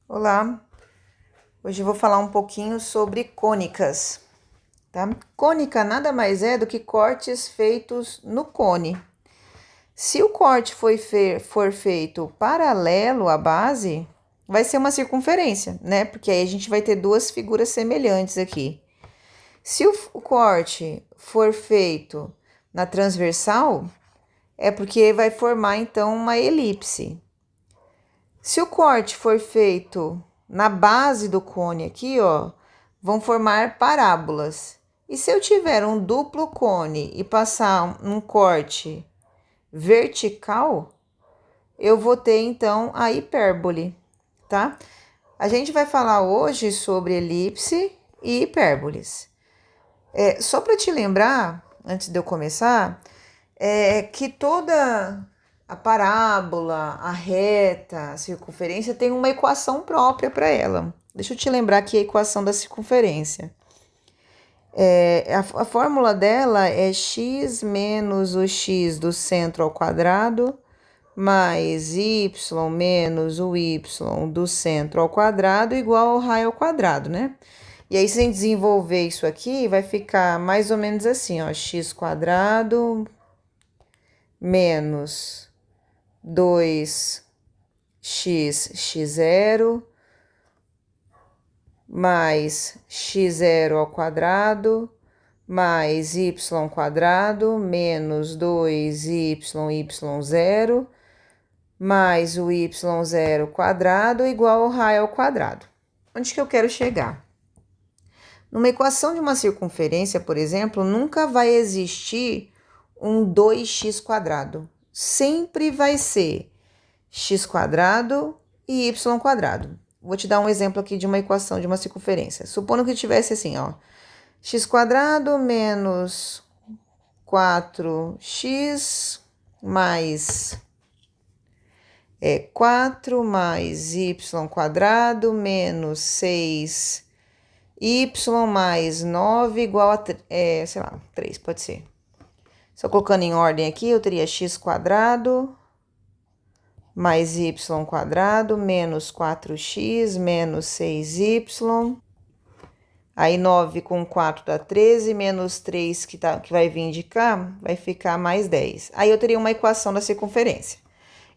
Olá, hoje eu vou falar um pouquinho sobre cônicas, tá? Cônica nada mais é do que cortes feitos no cone. Se o corte for feito paralelo à base, vai ser uma circunferência, né? Porque aí a gente vai ter duas figuras semelhantes aqui. Se o corte for feito na transversal, é porque vai formar então uma elipse. Se o corte for feito na base do cone aqui, ó, vão formar parábolas. E se eu tiver um duplo cone e passar um corte vertical, eu vou ter então a hipérbole, tá? A gente vai falar hoje sobre elipse e hipérboles. Só para te lembrar, antes de eu começar, que toda a parábola, a reta, a circunferência tem uma equação própria para ela. Deixa eu te lembrar aqui a equação da circunferência. A fórmula dela é x menos o x do centro ao quadrado mais y menos o y do centro ao quadrado igual ao raio ao quadrado, né? E aí, se a gente desenvolver isso aqui, vai ficar mais ou menos assim, ó, x quadrado menos 2x0 mais x0 ao quadrado mais y quadrado menos 2y0 mais o y0 quadrado igual ao raio ao quadrado. Onde que eu quero chegar? Numa equação de uma circunferência, por exemplo, nunca vai existir um 2x quadrado. Sempre vai ser x quadrado e y quadrado. Vou te dar um exemplo aqui de uma equação de uma circunferência. Supondo que tivesse assim, ó, x quadrado menos 4x mais 4 mais y quadrado menos 6y mais 9 igual a, sei lá, 3, pode ser. Só colocando em ordem aqui, eu teria x quadrado mais y quadrado menos 4x menos 6y. Aí 9 com 4 dá 13, menos 3 que vai vir de cá, vai ficar mais 10. Aí eu teria uma equação da circunferência.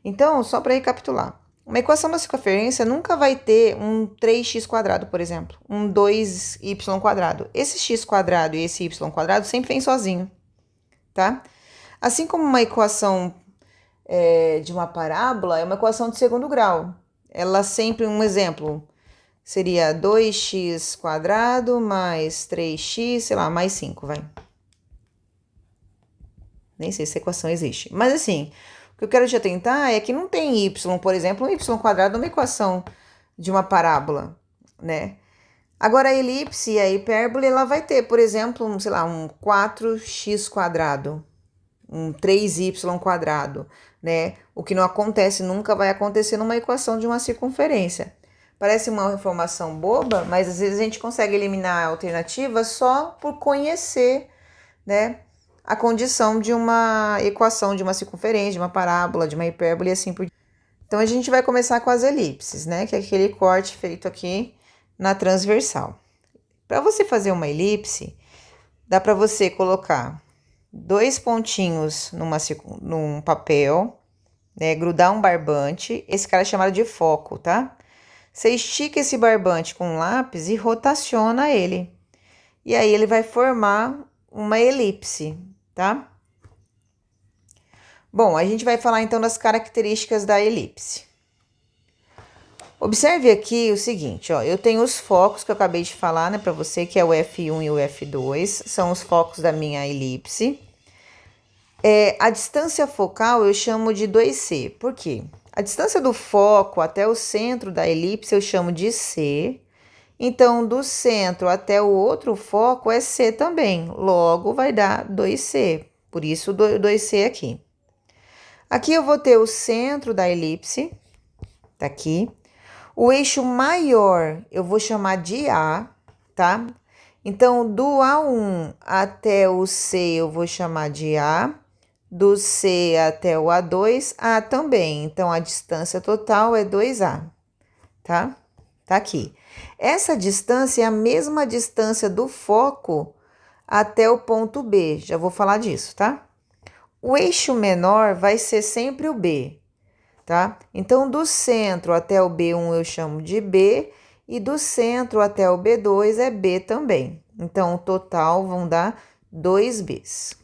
Então, só para recapitular. Uma equação da circunferência nunca vai ter um 3x quadrado, por exemplo, um 2y quadrado. Esse x quadrado e esse y quadrado sempre vem sozinho, tá? Assim como uma equação de uma parábola é uma equação de segundo grau. Ela sempre, um exemplo, seria 2x quadrado mais 3x, sei lá, mais 5, vai. Nem sei se essa equação existe. Mas assim, o que eu quero te atentar é que não tem y, por exemplo, um y quadrado é uma equação de uma parábola, né? Agora, a elipse e a hipérbole, ela vai ter, por exemplo, sei lá, um 4x quadrado, um 3y quadrado, né? O que não acontece, nunca vai acontecer numa equação de uma circunferência. Parece uma informação boba, mas às vezes a gente consegue eliminar a alternativa só por conhecer, né, a condição de uma equação de uma circunferência, de uma parábola, de uma hipérbole e assim por diante. Então, a gente vai começar com as elipses, né, que é aquele corte feito aqui na transversal. Para você fazer uma elipse, dá para você colocar dois pontinhos num papel, né, grudar um barbante, esse cara é chamado de foco, tá? Você estica esse barbante com um lápis e rotaciona ele. E aí ele vai formar uma elipse, tá? Bom, a gente vai falar então das características da elipse. Observe aqui o seguinte, ó, eu tenho os focos que eu acabei de falar, né, para você, que é o F1 e o F2, são os focos da minha elipse. A distância focal eu chamo de 2C, por quê? A distância do foco até o centro da elipse eu chamo de C, então do centro até o outro foco é C também, logo vai dar 2C, por isso 2C aqui. Aqui eu vou ter o centro da elipse, tá aqui. O eixo maior eu vou chamar de A, tá? Então, do A1 até o C eu vou chamar de A. Do C até o A2, A também. Então, a distância total é 2A, tá? Tá aqui. Essa distância é a mesma distância do foco até o ponto B. Já vou falar disso, tá? O eixo menor vai ser sempre o B, tá? Então, do centro até o B1 eu chamo de B, e do centro até o B2 é B também. Então, o total vão dar 2Bs.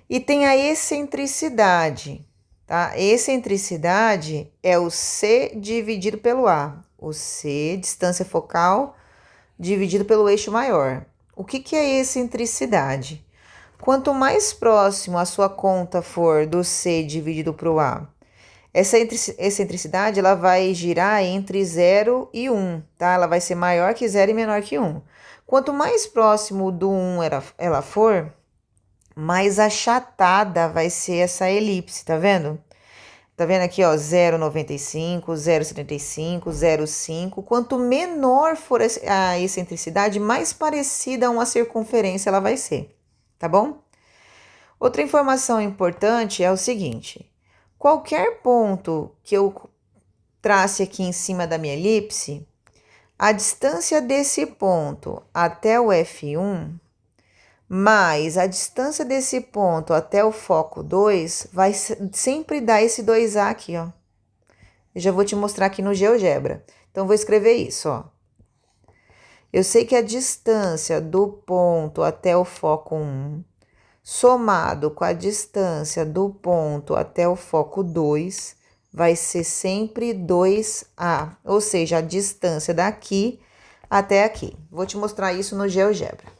E tem a excentricidade, tá? Excentricidade é o C dividido pelo A. O C, distância focal, dividido pelo eixo maior. O que é excentricidade? Quanto mais próximo a sua conta for do C dividido por A, essa excentricidade ela vai girar entre 0 e 1, tá? Ela vai ser maior que 0 e menor que 1. Quanto mais próximo do 1 ela for, mais achatada vai ser essa elipse, tá vendo? Tá vendo aqui, ó, 0,95, 0,75, 0,5. Quanto menor for a excentricidade, mais parecida a uma circunferência ela vai ser, tá bom? Outra informação importante é o seguinte: qualquer ponto que eu trace aqui em cima da minha elipse, a distância desse ponto até o F1 mais a distância desse ponto até o foco 2 vai sempre dar esse 2A aqui, ó. Eu já vou te mostrar aqui no GeoGebra. Então, vou escrever isso, ó. Eu sei que a distância do ponto até o foco 1, somado com a distância do ponto até o foco 2, vai ser sempre 2A. Ou seja, a distância daqui até aqui. Vou te mostrar isso no GeoGebra.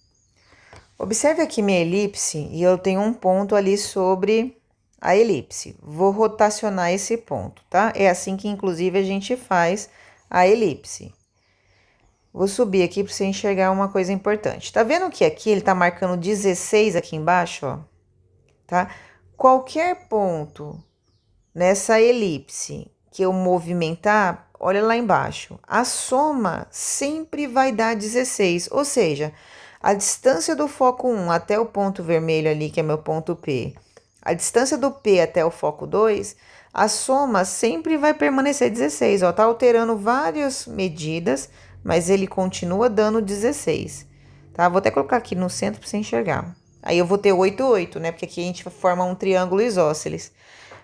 Observe aqui minha elipse e eu tenho um ponto ali sobre a elipse. Vou rotacionar esse ponto, tá? É assim que, inclusive, a gente faz a elipse. Vou subir aqui para você enxergar uma coisa importante. Tá vendo que aqui ele tá marcando 16 aqui embaixo, ó? Tá? Qualquer ponto nessa elipse que eu movimentar, olha lá embaixo. A soma sempre vai dar 16, ou seja, a distância do foco 1 até o ponto vermelho ali, que é meu ponto P, a distância do P até o foco 2, a soma sempre vai permanecer 16, ó, tá alterando várias medidas, mas ele continua dando 16, tá? Vou até colocar aqui no centro para você enxergar. Aí eu vou ter 8, 8, né? Porque aqui a gente forma um triângulo isósceles.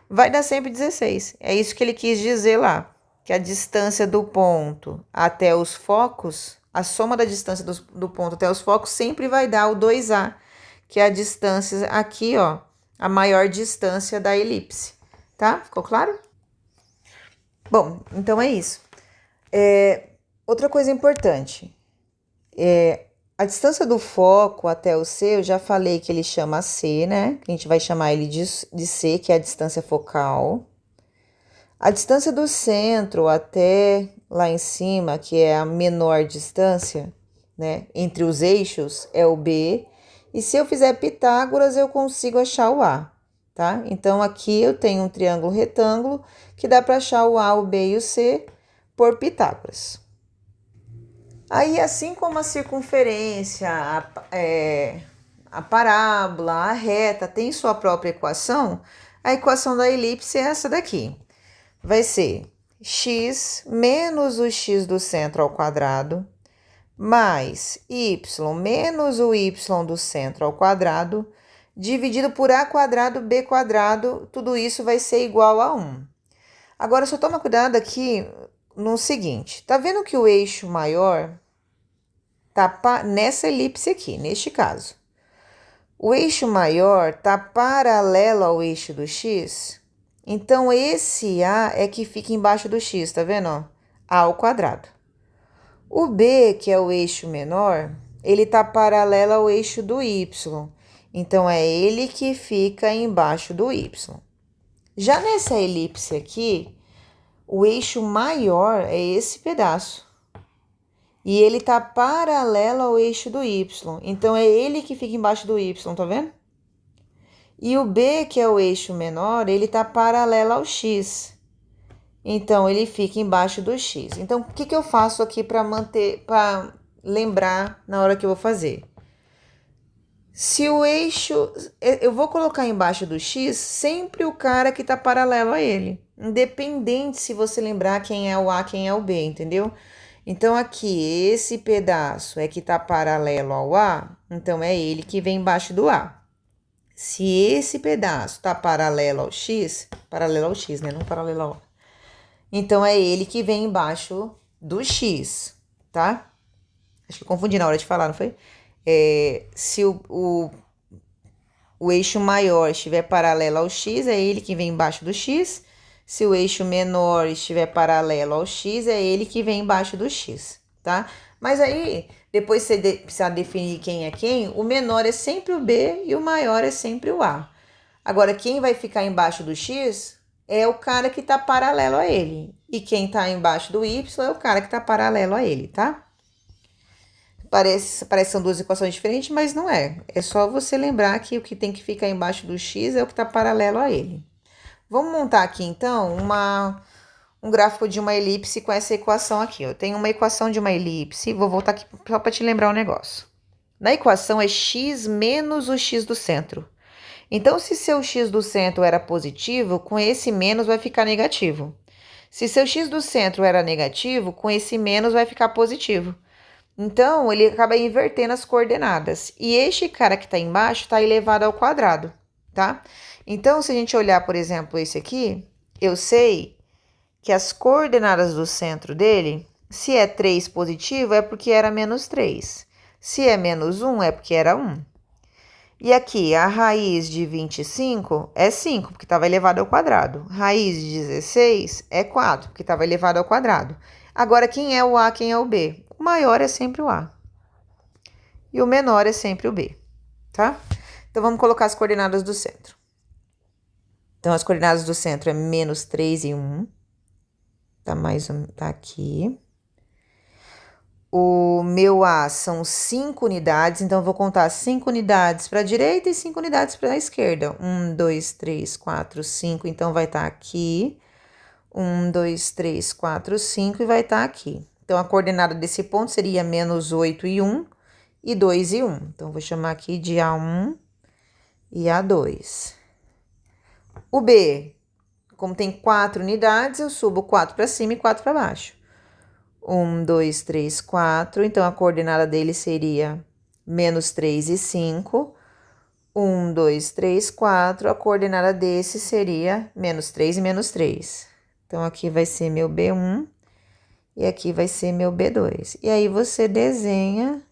Vai dar sempre 16. É isso que ele quis dizer lá, que a distância do ponto até os focos, a soma da distância do ponto até os focos sempre vai dar o 2A, que é a distância aqui, ó, a maior distância da elipse, tá? Ficou claro? Bom, então é isso. Outra coisa importante, a distância do foco até o C, eu já falei que ele chama C, né? A gente vai chamar ele de C, que é a distância focal. A distância do centro até lá em cima, que é a menor distância, né, entre os eixos, é o B. E se eu fizer Pitágoras, eu consigo achar o A, tá? Então, aqui eu tenho um triângulo retângulo que dá para achar o A, o B e o C por Pitágoras. Aí, assim como a circunferência, a parábola, a reta tem sua própria equação, a equação da elipse é essa daqui. Vai ser x menos o x do centro ao quadrado, mais y menos o y do centro ao quadrado, dividido por a quadrado, b quadrado, tudo isso vai ser igual a 1. Agora, só toma cuidado aqui no seguinte, tá vendo que o eixo maior tá nessa elipse aqui, neste caso. O eixo maior tá paralelo ao eixo do x, então esse A é que fica embaixo do x, tá vendo, ó? A ao quadrado. O B, que é o eixo menor, ele tá paralelo ao eixo do y, então é ele que fica embaixo do y. Já nessa elipse aqui, o eixo maior é esse pedaço. E ele tá paralelo ao eixo do y, então é ele que fica embaixo do y, tá vendo? E o B, que é o eixo menor, ele tá paralelo ao x. Então, ele fica embaixo do x. Então, o que eu faço aqui para lembrar na hora que eu vou fazer? Se o eixo... Eu vou colocar embaixo do X sempre o cara que tá paralelo a ele. Independente se você lembrar quem é o A, quem é o B, entendeu? Então, aqui, esse pedaço é que tá paralelo ao A, então é ele que vem embaixo do A. Se esse pedaço tá paralelo ao X, né? Não paralelo ao A. Então, é ele que vem embaixo do X, tá? Acho que eu confundi na hora de falar, não foi? Se o eixo maior estiver paralelo ao X, é ele que vem embaixo do X. Se o eixo menor estiver paralelo ao X, é ele que vem embaixo do X, tá? Mas aí, depois você precisar definir quem é quem, o menor é sempre o B e o maior é sempre o A. Agora, quem vai ficar embaixo do X é o cara que tá paralelo a ele. E quem tá embaixo do Y é o cara que tá paralelo a ele, tá? Parece que são duas equações diferentes, mas não é. É só você lembrar que o que tem que ficar embaixo do X é o que tá paralelo a ele. Vamos montar aqui, então, um gráfico de uma elipse com essa equação aqui. Eu tenho uma equação de uma elipse, vou voltar aqui só para te lembrar um negócio. Na equação é x menos o x do centro. Então, se seu x do centro era positivo, com esse menos vai ficar negativo. Se seu x do centro era negativo, com esse menos vai ficar positivo. Então, ele acaba invertendo as coordenadas. E este cara que está embaixo está elevado ao quadrado, tá? Então, se a gente olhar, por exemplo, esse aqui, eu sei que as coordenadas do centro dele, se é 3 positivo, é porque era menos 3. Se é menos 1, é porque era 1. E aqui, a raiz de 25 é 5, porque estava elevado ao quadrado. Raiz de 16 é 4, porque estava elevado ao quadrado. Agora, quem é o A, quem é o B? O maior é sempre o A. E o menor é sempre o B, tá? Então, vamos colocar as coordenadas do centro. Então, as coordenadas do centro é menos 3 e 1. Tá aqui. O meu A são 5 unidades, então eu vou contar 5 unidades para a direita e 5 unidades para a esquerda. 1, 2, 3, 4, 5, então vai estar aqui. 1, 2, 3, 4, 5 e vai estar aqui. Então, a coordenada desse ponto seria menos 8 e 1 e 2 e 1. Então, vou chamar aqui de A1 e A2. O B, como tem 4 unidades, eu subo 4 para cima e 4 para baixo. 1, 2, 3, 4. Então, a coordenada dele seria menos 3 e 5. 1, 2, 3, 4. A coordenada desse seria menos 3 e menos 3. Então, aqui vai ser meu B1 e aqui vai ser meu B2. E aí, você desenha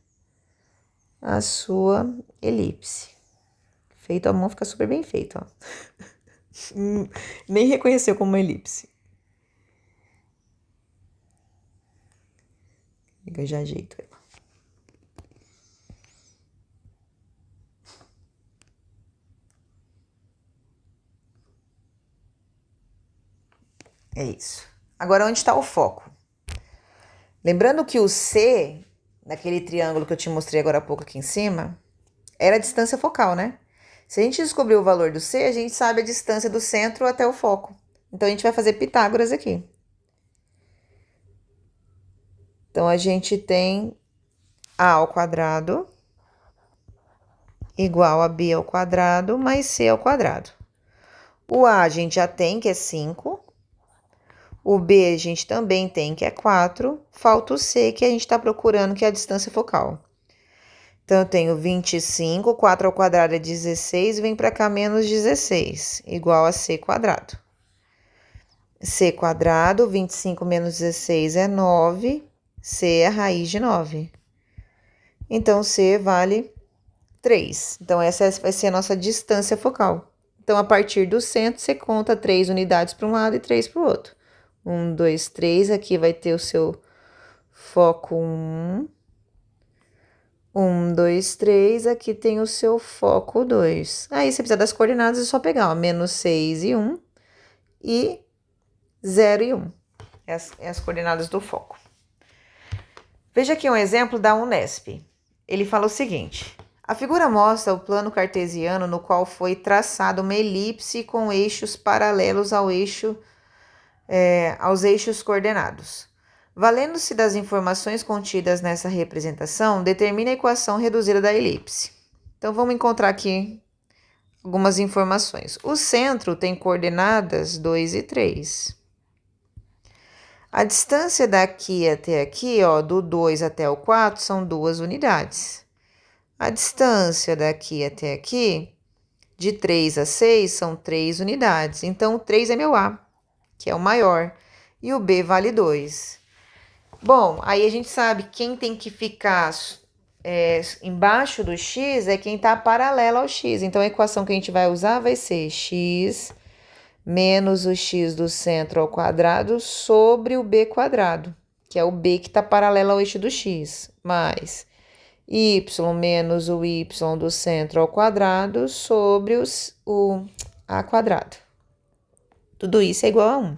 a sua elipse. Feito à mão, fica super bem feito, ó. Nem reconheceu como uma elipse. Eu já ajeito ela. É isso. Agora, onde está o foco? Lembrando que o C, naquele triângulo que eu te mostrei agora há pouco aqui em cima, era a distância focal, né? Se a gente descobrir o valor do C, a gente sabe a distância do centro até o foco. Então, a gente vai fazer Pitágoras aqui. Então, a gente tem A ao quadrado igual a B ao quadrado mais C ao quadrado. O A a gente já tem, que é 5. O B a gente também tem, que é 4. Falta o C, que a gente está procurando, que é a distância focal. Então, eu tenho 25, 4 ao quadrado é 16, vem para cá menos 16, igual a C quadrado. C quadrado, 25 menos 16 é 9, C é a raiz de 9. Então, C vale 3. Então, essa vai ser a nossa distância focal. Então, a partir do centro, você conta 3 unidades para um lado e 3 para o outro. 1, 2, 3, aqui vai ter o seu foco 1. 1, 2, 3, aqui tem o seu foco 2. Aí, se você precisar das coordenadas, é só pegar, ó, menos 6 e 1 e 0 e 1. É as coordenadas do foco. Veja aqui um exemplo da Unesp. Ele fala o seguinte: a figura mostra o plano cartesiano no qual foi traçada uma elipse com eixos paralelos aos eixos coordenados. Valendo-se das informações contidas nessa representação, determine a equação reduzida da elipse. Então, vamos encontrar aqui algumas informações. O centro tem coordenadas 2 e 3. A distância daqui até aqui, ó, do 2 até o 4, são 2 unidades. A distância daqui até aqui, de 3 a 6, são 3 unidades. Então, o 3 é meu A, que é o maior, e o B vale 2. Bom, aí a gente sabe quem tem que ficar embaixo do x é quem está paralelo ao x. Então, a equação que a gente vai usar vai ser x menos o x do centro ao quadrado sobre o b quadrado, que é o b que está paralelo ao eixo do x, mais y menos o y do centro ao quadrado sobre o a quadrado. Tudo isso é igual a 1.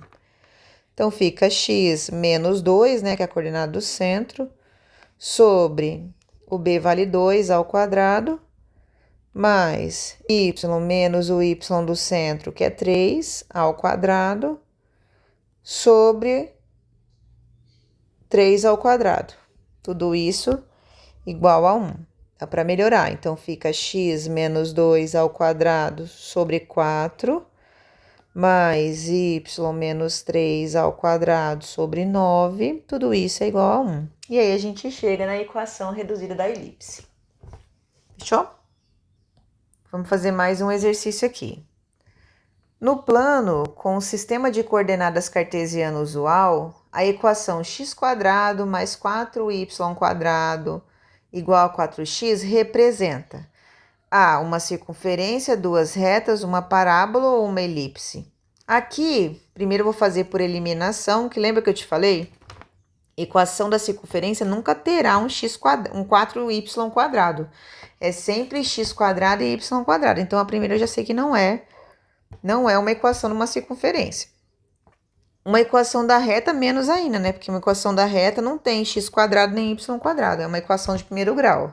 Então, fica x menos 2, né, que é a coordenada do centro, sobre o b vale 2 ao quadrado, mais y menos o y do centro, que é 3, ao quadrado, sobre 3 ao quadrado. Tudo isso igual a 1. Dá para melhorar. Então, fica x menos 2 ao quadrado sobre 4, mais y menos 3 ao quadrado sobre 9. Tudo isso é igual a 1. E aí, a gente chega na equação reduzida da elipse. Fechou? Vamos fazer mais um exercício aqui. No plano, com o sistema de coordenadas cartesiano usual, a equação x² mais 4y² igual a 4x representa A, uma circunferência, duas retas, uma parábola ou uma elipse. Aqui, primeiro eu vou fazer por eliminação, que lembra que eu te falei? Equação da circunferência nunca terá um 4y². É sempre x² e y². Então, a primeira eu já sei que não é uma equação de uma circunferência. Uma equação da reta, menos ainda, né? Porque uma equação da reta não tem x² nem y². É uma equação de primeiro grau.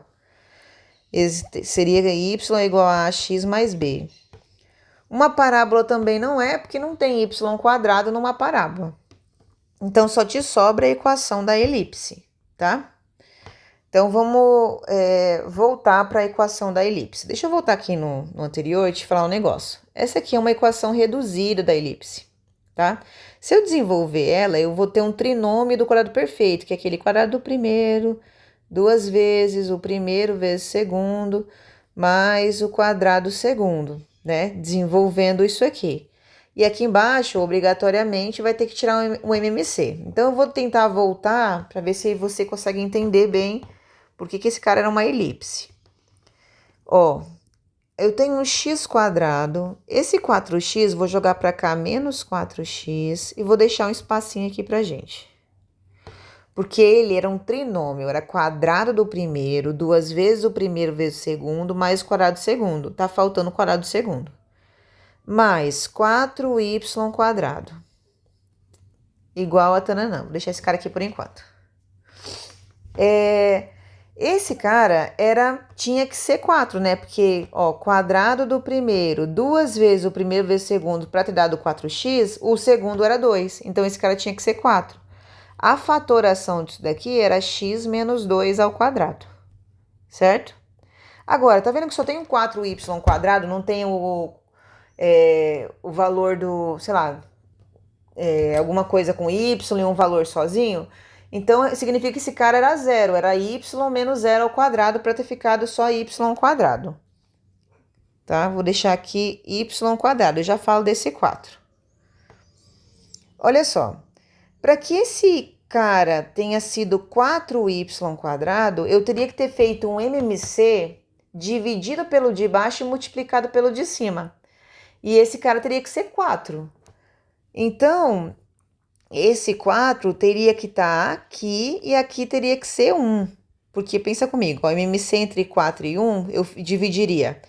Seria y igual a x mais b. Uma parábola também não é, porque não tem y² numa parábola. Então, só te sobra a equação da elipse, tá? Então, vamos voltar para a equação da elipse. Deixa eu voltar aqui no anterior e te falar um negócio. Essa aqui é uma equação reduzida da elipse, tá? Se eu desenvolver ela, eu vou ter um trinômio do quadrado perfeito, que é aquele quadrado do primeiro, duas vezes o primeiro vezes o segundo, mais o quadrado segundo, né? Desenvolvendo isso aqui. E aqui embaixo, obrigatoriamente, vai ter que tirar o MMC. Então, eu vou tentar voltar para ver se você consegue entender bem por que esse cara era uma elipse. Ó, eu tenho um x², esse 4x vou jogar para cá menos 4x e vou deixar um espacinho aqui pra gente. Porque ele era um trinômio, era quadrado do primeiro, duas vezes o primeiro vezes o segundo, mais o quadrado do segundo. Tá faltando o quadrado do segundo. Mais 4y². Igual a tananã. Vou deixar esse cara aqui por enquanto. Esse cara tinha que ser 4, né? Porque, ó, quadrado do primeiro, duas vezes o primeiro vezes o segundo, para ter dado 4x, o segundo era 2. Então, esse cara tinha que ser 4. A fatoração disso daqui era x menos 2 ao quadrado, certo? Agora, tá vendo que só tem um 4y², não tem o valor do, sei lá, alguma coisa com y e um valor sozinho? Então, significa que esse cara era 0, era y menos 0 ao quadrado para ter ficado só y². Tá? Vou deixar aqui y², eu já falo desse 4. Olha só, para que esse cara tenha sido 4y², eu teria que ter feito um MMC dividido pelo de baixo e multiplicado pelo de cima. E esse cara teria que ser 4. Então, esse 4 teria que estar aqui e aqui teria que ser 1. Porque, pensa comigo, o MMC entre 4 e 1, eu dividiria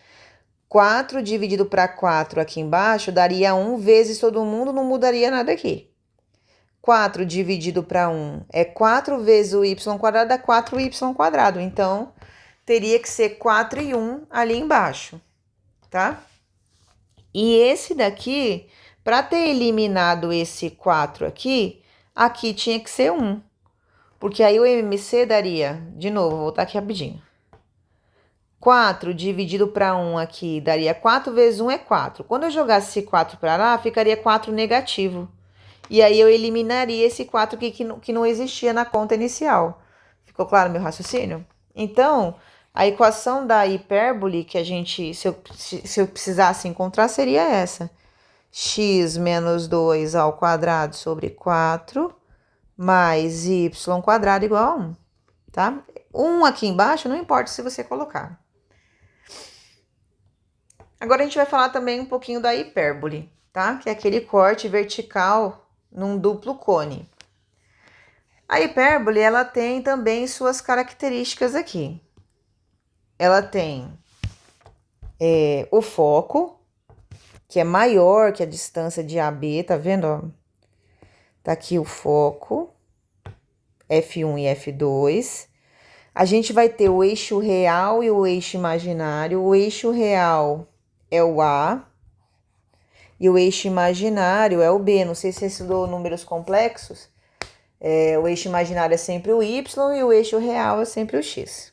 4 dividido para 4 aqui embaixo, daria 1 vezes todo mundo, não mudaria nada aqui. 4 dividido para 1 é 4 vezes o y² dá 4y². Então, teria que ser 4 e 1 ali embaixo, tá? E esse daqui, para ter eliminado esse 4 aqui tinha que ser 1. Porque aí o MMC daria, de novo, vou voltar aqui rapidinho. 4 dividido para 1 aqui daria 4 vezes 1 é 4. Quando eu jogasse esse 4 para lá, ficaria 4 negativo. E aí eu eliminaria esse 4 aqui que não existia na conta inicial. Ficou claro meu raciocínio? Então, a equação da hipérbole que a gente, se eu precisasse encontrar, seria essa. X menos 2 ao quadrado sobre 4 mais y quadrado igual a 1, tá? 1 aqui embaixo, não importa se você colocar. Agora a gente vai falar também um pouquinho da hipérbole, tá? Que é aquele corte vertical num duplo cone. A hipérbole, ela tem também suas características aqui. Ela tem o foco, que é maior que a distância de AB, tá vendo? Ó? Tá aqui o foco, F1 e F2. A gente vai ter o eixo real e o eixo imaginário. O eixo real é o A e o eixo imaginário é o B. Não sei se você estudou números complexos. O eixo imaginário é sempre o Y e o eixo real é sempre o X.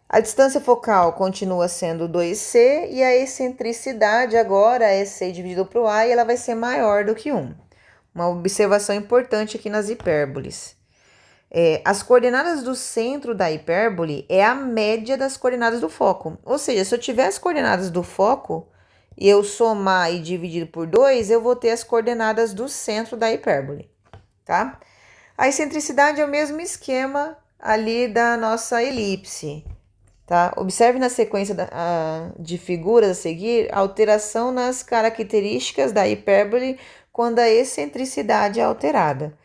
A distância focal continua sendo 2C e a excentricidade agora é C dividido por A e ela vai ser maior do que 1. Uma observação importante aqui nas hipérboles. As coordenadas do centro da hipérbole é a média das coordenadas do foco. Ou seja, se eu tiver as coordenadas do foco e eu somar e dividir por 2, eu vou ter as coordenadas do centro da hipérbole, tá? A excentricidade é o mesmo esquema ali da nossa elipse, tá? Observe na sequência de figuras a seguir a alteração nas características da hipérbole quando a excentricidade é alterada.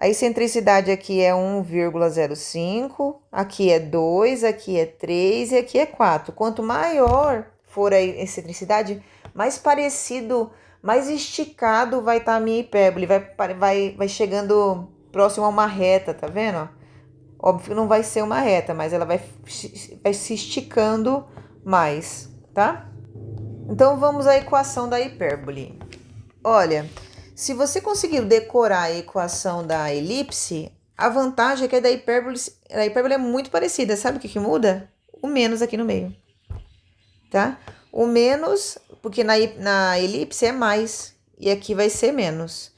A excentricidade aqui é 1,05, aqui é 2, aqui é 3 e aqui é 4. Quanto maior for a excentricidade, mais parecido, mais esticado vai estar a minha hipérbole, vai chegando próximo a uma reta, tá vendo? Óbvio que não vai ser uma reta, mas ela vai se esticando mais, tá? Então, vamos à equação da hipérbole. Olha, se você conseguir decorar a equação da elipse, a vantagem é que a hipérbole é muito parecida. Sabe o que muda? O menos aqui no meio, tá? O menos, porque na elipse é mais, e aqui vai ser menos.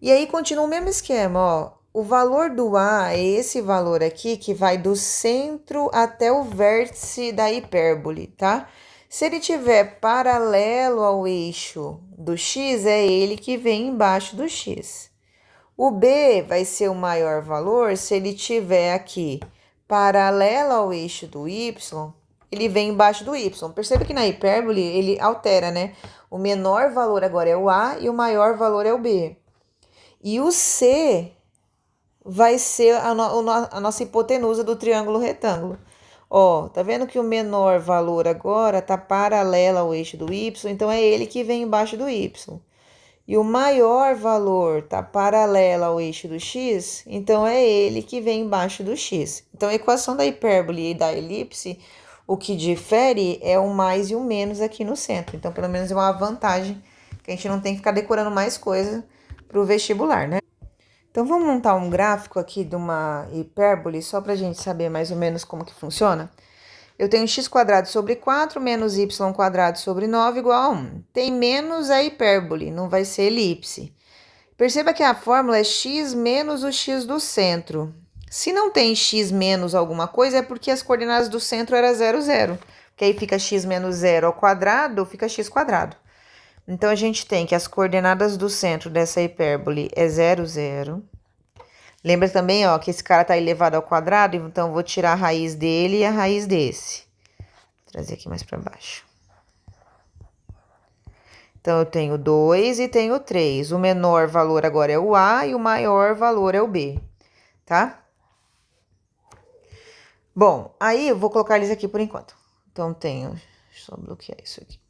E aí continua o mesmo esquema, ó. O valor do A é esse valor aqui, que vai do centro até o vértice da hipérbole, tá? Se ele tiver paralelo ao eixo do x, é ele que vem embaixo do x. O B vai ser o maior valor se ele tiver aqui paralelo ao eixo do y, ele vem embaixo do y. Perceba que na hipérbole ele altera, né? O menor valor agora é o A e o maior valor é o B. E o C vai ser a nossa hipotenusa do triângulo retângulo. Ó, tá vendo que o menor valor agora tá paralelo ao eixo do y, então é ele que vem embaixo do y. E o maior valor tá paralelo ao eixo do x, então é ele que vem embaixo do x. Então a equação da hipérbole e da elipse, o que difere é o mais e o menos aqui no centro. Então pelo menos é uma vantagem que a gente não tem que ficar decorando mais coisa pro vestibular, né? Então, vamos montar um gráfico aqui de uma hipérbole, só para a gente saber mais ou menos como que funciona. Eu tenho x² sobre 4 menos y² sobre 9 igual a 1. Tem menos a hipérbole, não vai ser elipse. Perceba que a fórmula é x menos o x do centro. Se não tem x menos alguma coisa, é porque as coordenadas do centro eram 0, 0. Porque aí fica x menos 0 ao quadrado, fica x². Então, a gente tem que as coordenadas do centro dessa hipérbole é 0, 0. Lembra também, ó, que esse cara tá elevado ao quadrado, então eu vou tirar a raiz dele e a raiz desse. Vou trazer aqui mais para baixo. Então, eu tenho 2 e tenho 3. O menor valor agora é o A e o maior valor é o B, tá? Bom, aí eu vou colocar eles aqui por enquanto. Então, tenho... Deixa eu só bloquear isso aqui.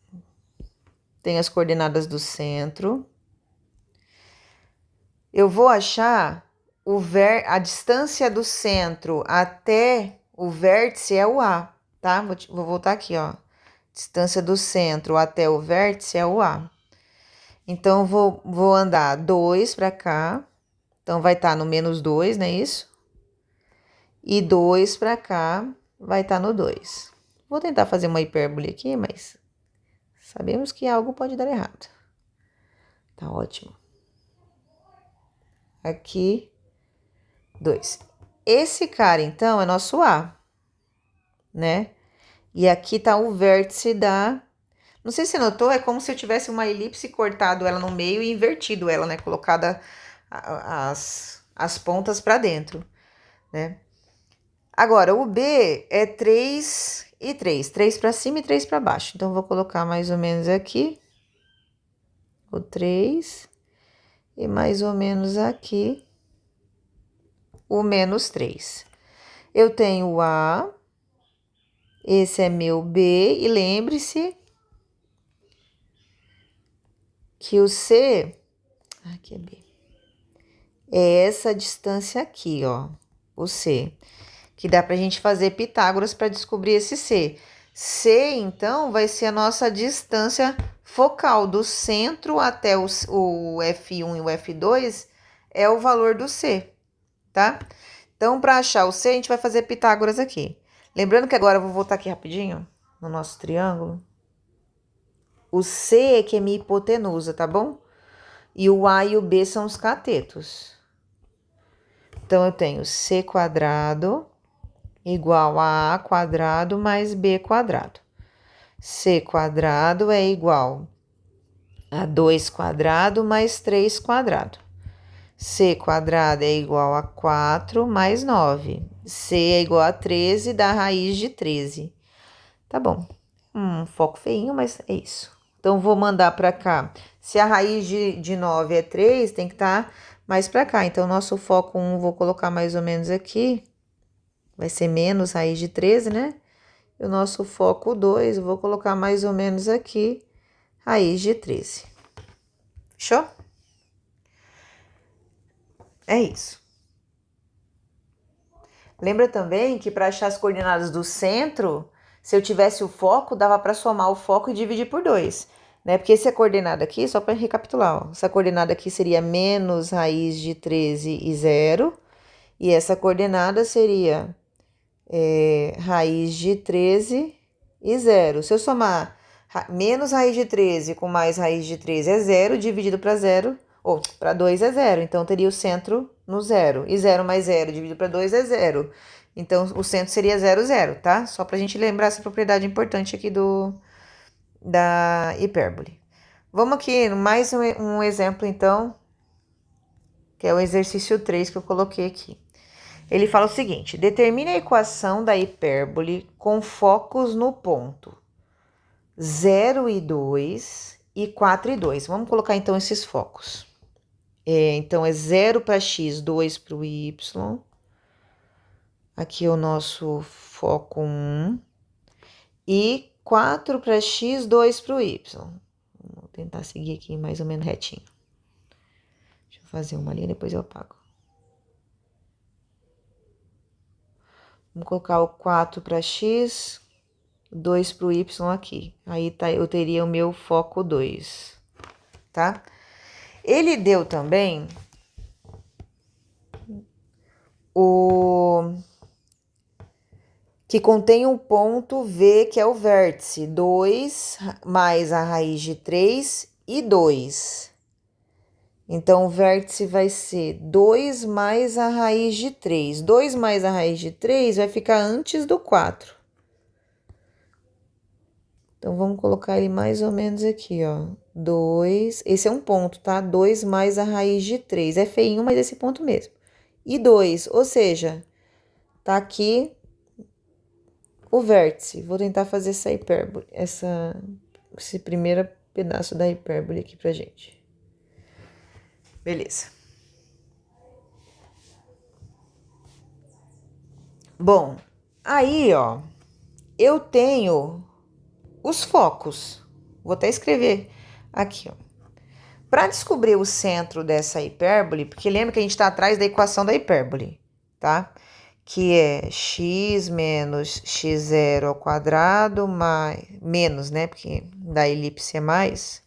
Tem as coordenadas do centro. Eu vou achar a distância do centro até o vértice é o A, tá? Vou voltar aqui, ó. Distância do centro até o vértice é o A. Então, vou andar 2 para cá. Então, vai estar no menos 2, não é isso? E 2 para cá vai estar no 2. Vou tentar fazer uma hipérbole aqui, mas sabemos que algo pode dar errado. Tá ótimo. Aqui, 2. Esse cara, então, é nosso A, né? E aqui tá o vértice da... Não sei se você notou, é como se eu tivesse uma elipse, cortado ela no meio e invertido ela, né? Colocada as pontas para dentro, né? Agora, o B é 3 e 3. 3 para cima e 3 para baixo. Então, vou colocar mais ou menos aqui o 3 e mais ou menos aqui o menos 3. Eu tenho o A, esse é meu B, e lembre-se que o C, aqui é B, é essa distância aqui, ó, o C, que dá pra gente fazer Pitágoras para descobrir esse C. C, então, vai ser a nossa distância focal do centro até o F1 e o F2, é o valor do C, tá? Então, para achar o C, a gente vai fazer Pitágoras aqui. Lembrando que agora eu vou voltar aqui rapidinho no nosso triângulo. O C é que é minha hipotenusa, tá bom? E o A e o B são os catetos. Então, eu tenho C quadrado igual a A quadrado mais B quadrado. C quadrado é igual a 2 quadrado mais 3 quadrado. C quadrado é igual a 4 mais 9. C é igual a 13 da raiz de 13. Tá bom. Foco feinho, mas é isso. Então, vou mandar para cá. Se a raiz de 9 é 3, tem que estar mais para cá. Então, nosso foco 1, vou colocar mais ou menos aqui. Vai ser menos raiz de 13, né? E o nosso foco 2, eu vou colocar mais ou menos aqui, raiz de 13. Fechou? É isso. Lembra também que para achar as coordenadas do centro, se eu tivesse o foco, dava para somar o foco e dividir por 2, né? Porque essa coordenada aqui, só para recapitular, ó, essa coordenada aqui seria menos raiz de 13 e 0, e essa coordenada seria raiz de 13 e 0. Se eu somar menos raiz de 13 com mais raiz de 13 é 0, dividido para 0, ou para 2 é 0. Então, teria o centro no 0. E 0 mais 0 dividido para 2 é 0. Então, o centro seria 0, 0, tá? Só para a gente lembrar essa propriedade importante aqui da hipérbole. Vamos aqui, mais um exemplo, então, que é o exercício 3 que eu coloquei aqui. Ele fala o seguinte: determine a equação da hipérbole com focos no ponto 0 e 2 e 4 e 2. Vamos colocar então esses focos. Então, é 0 para x, 2 para o y. Aqui é o nosso foco 1. E 4 para x, 2 para o y. Vou tentar seguir aqui mais ou menos retinho. Deixa eu fazer uma linha, depois eu apago. Vamos colocar o 4 para x, 2 para o y aqui. Aí tá, eu teria o meu foco 2, tá? Ele deu também o que contém um ponto V, que é o vértice, 2 mais a raiz de 3 e 2. Então, o vértice vai ser 2 mais a raiz de 3. 2 mais a raiz de 3 vai ficar antes do 4. Então, vamos colocar ele mais ou menos aqui, ó. 2, esse é um ponto, tá? 2 mais a raiz de 3. É feinho, mas esse ponto mesmo. E 2, ou seja, tá aqui o vértice. Vou tentar fazer essa hipérbole, esse primeiro pedaço da hipérbole aqui pra gente. Beleza. Bom, aí, ó, eu tenho os focos. Vou até escrever aqui, ó. Para descobrir o centro dessa hipérbole, porque lembra que a gente está atrás da equação da hipérbole, tá? Que é x menos x0 ao quadrado, mais, menos, né? Porque da elipse é mais,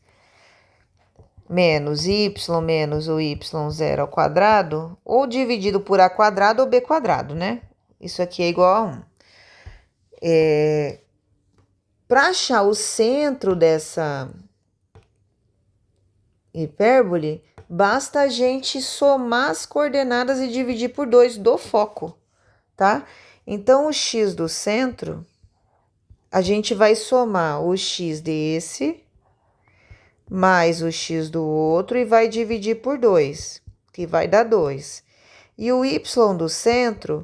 menos y menos o y0 ao quadrado, ou dividido por a quadrado ou b quadrado, né? Isso aqui é igual a 1. Para achar o centro dessa hipérbole, basta a gente somar as coordenadas e dividir por 2 do foco, tá? Então, o x do centro, a gente vai somar o x desse mais o x do outro e vai dividir por 2, que vai dar 2. E o y do centro,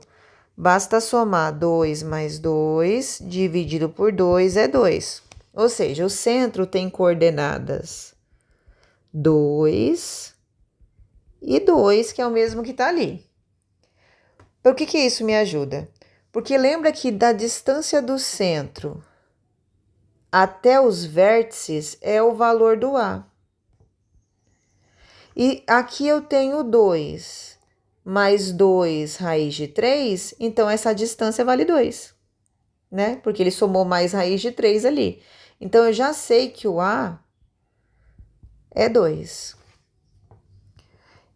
basta somar 2 mais 2, dividido por 2 é 2. Ou seja, o centro tem coordenadas 2 e 2, que é o mesmo que está ali. Por que isso me ajuda? Porque lembra que da distância do centro até os vértices é o valor do A. E aqui eu tenho 2 mais 2 raiz de 3, então essa distância vale 2, né? Porque ele somou mais raiz de 3 ali. Então, eu já sei que o A é 2.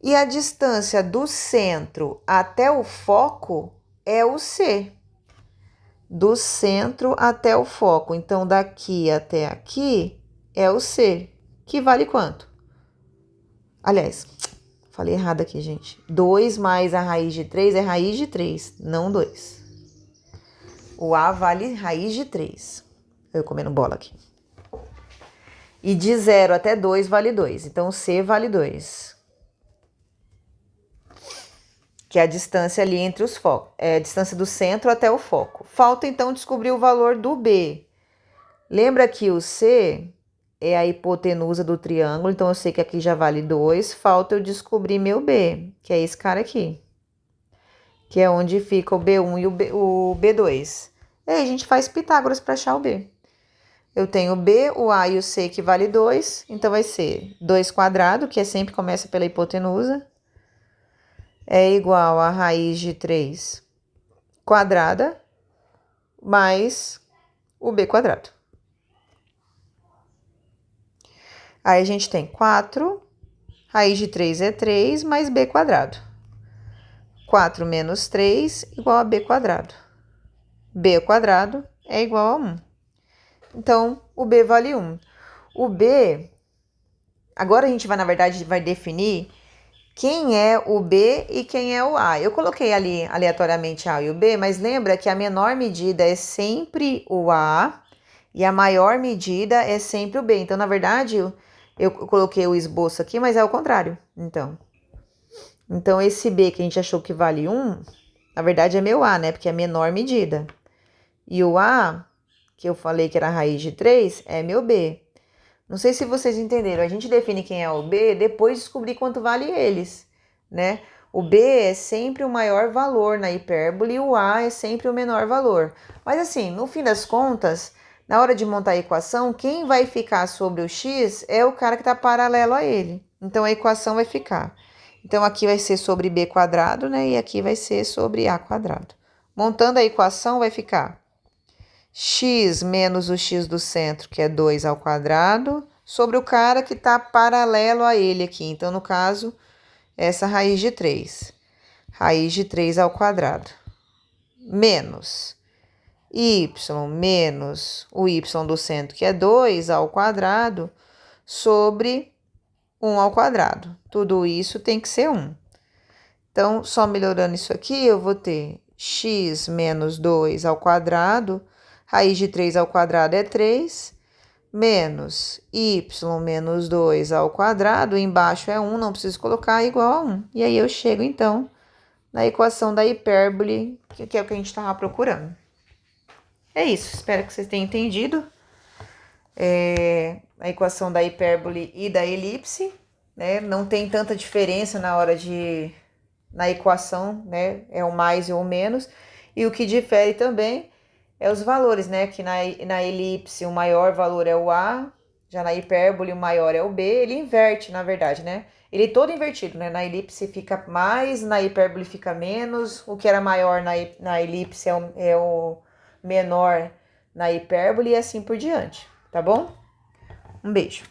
E a distância do centro até o foco é o C. Do centro até o foco. Então, daqui até aqui é o C, que vale quanto? Aliás, falei errado aqui, gente. 2 mais a raiz de 3 é raiz de 3, não 2. O A vale raiz de 3. Eu comendo bola aqui. E de 0 até 2 vale 2. Então, o C vale 2. Que é a distância ali entre os focos. É a distância do centro até o foco. Falta, então, descobrir o valor do B. Lembra que o C é a hipotenusa do triângulo. Então, eu sei que aqui já vale 2. Falta eu descobrir meu B, que é esse cara aqui. Que é onde fica o B1 e o B2. E aí, a gente faz Pitágoras para achar o B. Eu tenho o B, o A e o C que vale 2. Então, vai ser 2 quadrado, que sempre começa pela hipotenusa, é igual a raiz de 3 quadrada mais o B quadrado. Aí, a gente tem 4, raiz de 3 é 3, mais B quadrado. 4 menos 3 igual a B quadrado. B quadrado é igual a 1. Então, o B vale 1. O B, agora a gente vai, na verdade, vai definir quem é o B e quem é o A. Eu coloquei ali aleatoriamente A e o B, mas lembra que a menor medida é sempre o A e a maior medida é sempre o B. Então, na verdade, eu coloquei o esboço aqui, mas é o contrário. Então, esse B que a gente achou que vale 1, na verdade é meu A, né? Porque é a menor medida. E o A, que eu falei que era a raiz de 3, é meu B. Não sei se vocês entenderam. A gente define quem é o B depois de descobrir quanto vale eles, né? O B é sempre o maior valor na hipérbole e o A é sempre o menor valor. Mas assim, no fim das contas, na hora de montar a equação, quem vai ficar sobre o x é o cara que está paralelo a ele. Então, a equação vai ficar. Então, aqui vai ser sobre B quadrado, né? E aqui vai ser sobre A quadrado. Montando a equação, vai ficar x menos o x do centro, que é 2 ao quadrado, sobre o cara que está paralelo a ele aqui. Então, no caso, essa raiz de 3. Raiz de 3 ao quadrado. Menos y menos o y do centro, que é 2 ao quadrado, sobre 1 ao quadrado. Tudo isso tem que ser 1. Então, só melhorando isso aqui, eu vou ter x menos 2 ao quadrado, raiz de 3 ao quadrado é 3, menos y menos 2 ao quadrado, embaixo é 1, não preciso colocar, igual a 1. E aí, eu chego, então, na equação da hipérbole, que é o que a gente estava procurando. É isso, espero que vocês tenham entendido. A equação da hipérbole e da elipse, né? Não tem tanta diferença na equação, né? É o mais e o menos. E o que difere também é os valores, né? Que na elipse o maior valor é o A, já na hipérbole o maior é o B. Ele inverte, na verdade, né? Ele é todo invertido, né? Na elipse fica mais, na hipérbole fica menos. O que era maior na elipse é o menor na hipérbole e assim por diante, tá bom? Um beijo.